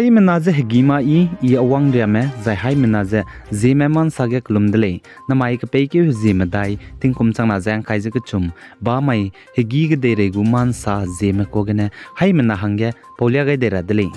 hai menaze hegima I awang dia me zai hai menaze Zeme man sage klumdele namai ke peke Zeme dai tingkum changna jang kai je chum ba mai hegi ge dere gu man sa Zeme ko gene hai mena hange polya ga dera dele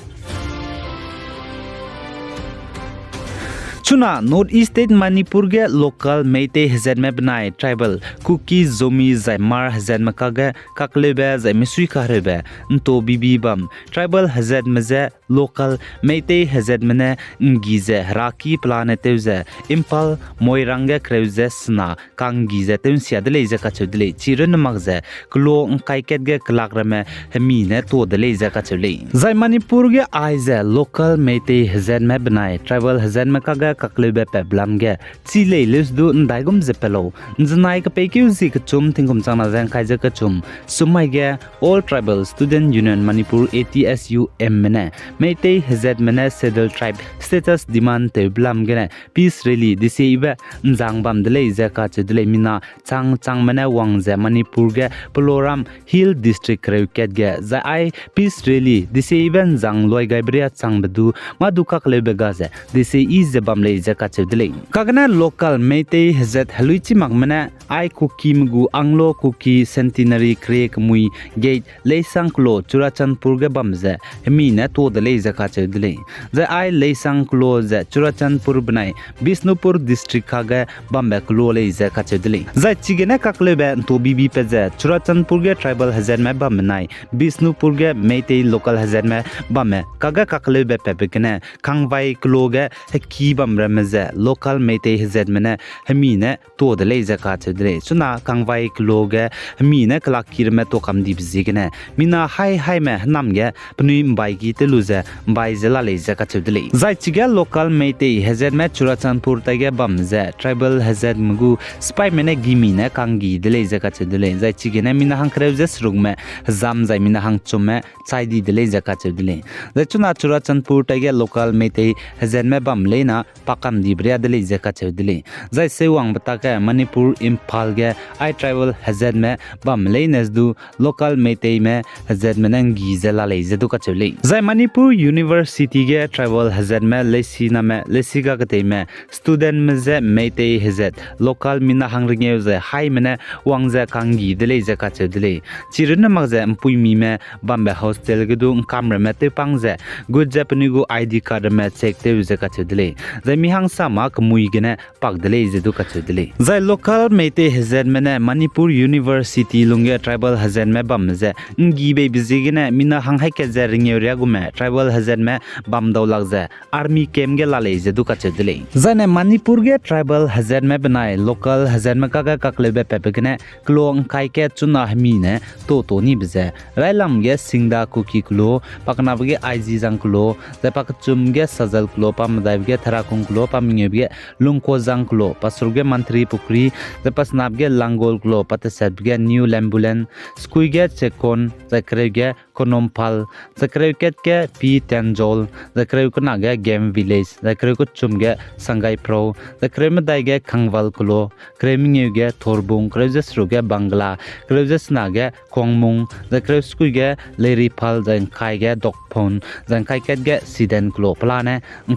Chuna Northeast State Manipur ge local Meitei Zeme banai tribal Kuki Zomi zai mar Zeme kage kaklebe zai misui karebe nto bibi bam tribal Zeme ze local Meitei Zeme ngize raki planeteuze impal moirange kreuze sna kangize tensia dele ze kachudle chiren magze klo kaiket ge klakrame hemine to dele ze kachule zai Manipur ge aize local Meitei Zeme banai tribal Zeme kage kaklebe peblam ge chile lesdu ndaigum zepelo nznai ka pekyu zik chum thingum chana jang khaije ka chum sumai ge all tribal student union Manipur ATSU mne Meitei Zeme settled tribe status demand te blam ge peace rally diseibe njang bam dele je ka chedle mina chang mane wang je Manipur ge Ploram Hill district reuket ge za ai peace rally diseibe njang loi gaibria chang bedu madu ka klebe ga je disei is bam le je ka chedle kagna local Meitei Zet haluichi magmane ai kukim gu anglo kuki centenary creek mui gate leisang klo churachandpur ge bamje hemine to dele je ka chedle za ai leisang klo je churachandpur banai Bisnupur district kage bambe klo le je ka chedle za chigene kaklebe to bibi pe je churachandpur ge tribal Zeme bamnai Bisnupur ge Meitei local Zeme bame kaga kaklebe pepekene khangwai klo ge ki bamre meze local Meitei Zeme hemine to dele je ka chedle suna kangwai klo ge hemine klakir me to kamdi bzigene mina hai me namge pnui mbai gi teluze mbai zela le je ka chedle zai chige local Meitei Zeme churachandpur tage bamze tribal Zeme gu spy mene gimine kangi dele je ka chedle zai chigene mina hang kreuze srugme zam zai mina hang chumme chaidi dele je ka chedle zai chuna churachandpur tage local Meitei Zeme bam leina pakam dibria dele je ka chedle zai sewang bataka Manipur Imphal ge ai tribal Zeme bam leines du local Meitei me Zeme nangi zela le je du ka chedle zai Manipur University ge tribal Zeme lesi na me lesi ga kate me student meze Meitei Zet local mina hangringe ze hai mene wangze kangi dele je ka chedle chirin magze mpui mi me bambe hostel ge du kamre me te pangze good Japanese go ID card me check te je ka chedle zai mi hang sama kmui gene pak dele je du ka chedle zai local Meitei Zeme ne Manipur University lungge tribal Zeme bamze ngi be bizigene mina hang hai ke ze ringe ria gume tribal Zeme bam daw lagze army kem ge lale je du ka chedle zane Manipur ge tribal Zeme banai local Zeme kaga kaklebe pepekene klong kai ke chuna hmine to ni bze railam ge singda kuki klo pakna ge IG jang klo zepak chum ge sajal klo pam daiv ge tharakung klo paminge ge lungko jang klo pasur ge mantri pukri zepas nab ge langol klo patasat ge new lambulan skui ge chekon zakre ge konompal zakre ket ke p tenjol zakre kuna ge game village zakre ko chum ge sangai pro zakre me dai ge khangwal klo kreminge ge thorbung krejes ru ge bangla krejes na ge kongmung zakre skui ge leri phal jang khai ge dokphon jang khai ket ge siden klo plane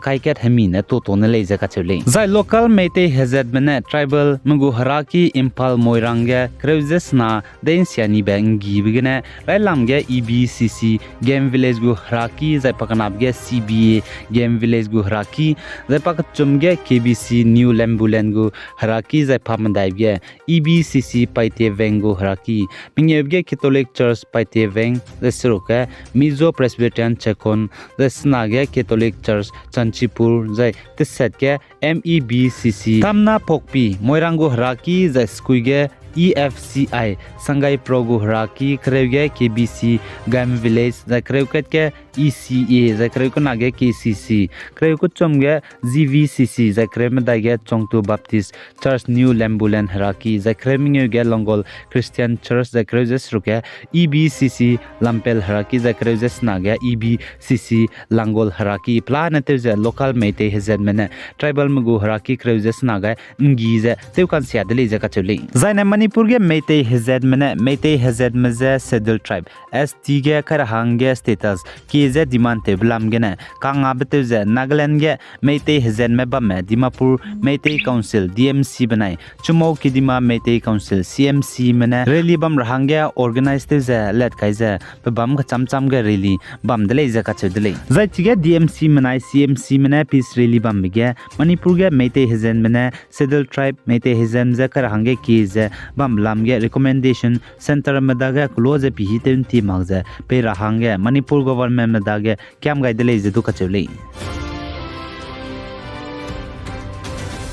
kai ket hemine to ne le je ka chule zai local Meitei Zeme ne tribal mungu haraki Imphal moirange krejes na den siani bengi bigene railam ge EBCC game village gu haraki zai pakanab ge CBA game village gu haraki zai pak chumge KBC new lambulan gu haraki zai phamandai ge EBCC paite vengu haraki pingeb ge Catholic church paite veng zai Mizo Presbyterian chekon zai snage Catholic church Chanchipur zai tiset ke MEBCC tamna pokpi moirangu haraki zai skuige EFCI Sangai Progu Haraki Kreuge KBC Game Village the Kreuket ke ECA the Kreukonage KCC Kreukut Chomge GVCC the Kremedage Chongtu Baptist Church New Lambulan Haraki the Kreminge Longol Christian Church the Kreuses Ruke EBCC Lampel Haraki the Kreuses Naga EBCC Langol Haraki Planetes local Meitei Zeme tribal Mugu Haraki Kreuses Naga Ngize Teukan Siadeli Zakachuli Zaina Manipur ge Meitei Zeme settled tribe ST ge Karahange status ki je demand te blam gene kanga bete je Nagaland ge meite hezen me bam me Dimapur meite council DMC banai chumo kidima meite council CMC mena rally bam rahangya organize te je let kai je bam ga cham ge rally bam dele je ka chudle zai tige DMC manai CMC mena peace rally bam ge Manipur ge meite hezen mena Sedal tribe meite hezen je kar hange ki je bam lam ge recommendation center madaga close pi hiten ti magza pe rahange Manipur government madaga kyam gaidele je du ka chule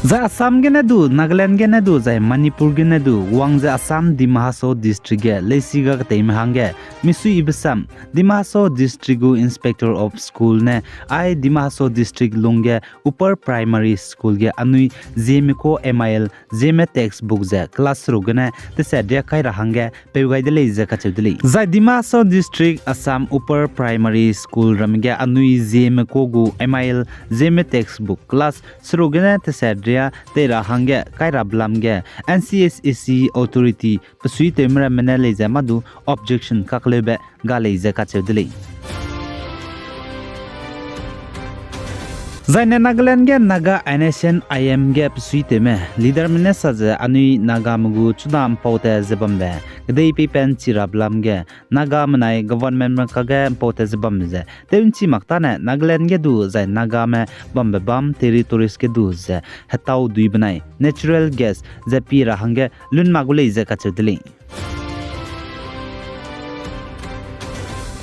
za Assam ge nadu Nagaland ge nadu za Manipur ge nadu wangza Assam Dimahaso district ge lesiga ka teim hange misu ibsam Dimahaso district gu inspector of school ne ai Dimahaso district lungge upper primary school ge anui Zeme ko MIL Zeme textbook ze class ru ge ne te sadya kai rahange peugai de leiza ka chudli za Dimahaso district Assam upper primary school ramge anui Zeme ko gu MIL Zeme textbook class sru ge ne te sadya tera hange kaira blamge NCSEC authority pasui temra mena leza madu objection kaklebe galeza kachedli Zaine Nagaland ge Naga Nation IM ge pasui teme leader mena saja anui Naga mugu chudam paute zebambe gdei pe pen chirablam ge Naga manai government ma kage paute zebamze teunchi maktane Nagaland ge du zai Naga me bambe bam territories ke du ze hatau dui banai natural gas ze pi rahange lun magule ze kachedli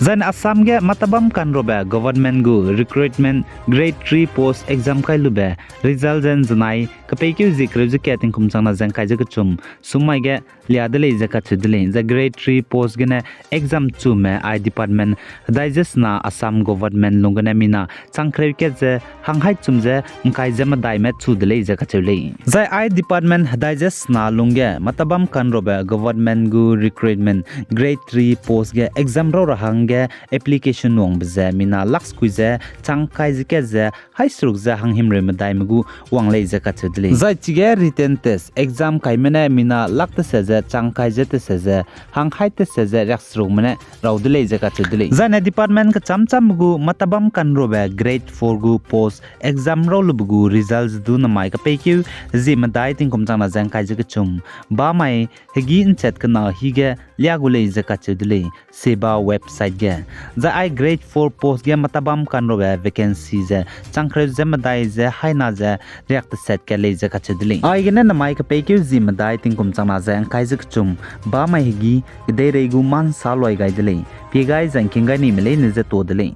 Zan Assam ge matabam kanrobe government gu recruitment grade 3 post exam kai lube result zen zanai kapekyu zikru zikating kumsangna zen kai jekachum sumai ge liadele zaka chudle the grade 3 post gene exam chu me I department digest na Assam government lungane mina changkhreu ke je hanghai chumje mkai jema daimet chudle zaka chule zai I department digest na lungge matabam kanrobe government gu recruitment grade 3 post ge exam ro rahang application wong bze mina lax kuize changkai jike je hai struk je hanghim re madai mgu wang lei je ka chudli zai chige written test exam kai mena mina lakta se je changkai je te se je hanghai te se je rak struk mena raudle je ka chudli zai department ka chamcham mgu matabam kanrobe grade 4 gu post exam ro lubgu results du na mai ka pekyu ji madai ting kum changna jang kai je ka chum ba mai hegi in chat kana hige liagule je ka chudli seba website the I grade 4 post ge matabam kanrobe vacancy je changkre zemadai je haina je react set ke le je ka chudli ai gene na mai ka pekyu zimadai tingkum changna je kai je chum ba mai gi dei rei gu man saloi gai dele pi gai jangking gai ni mele ne je to dele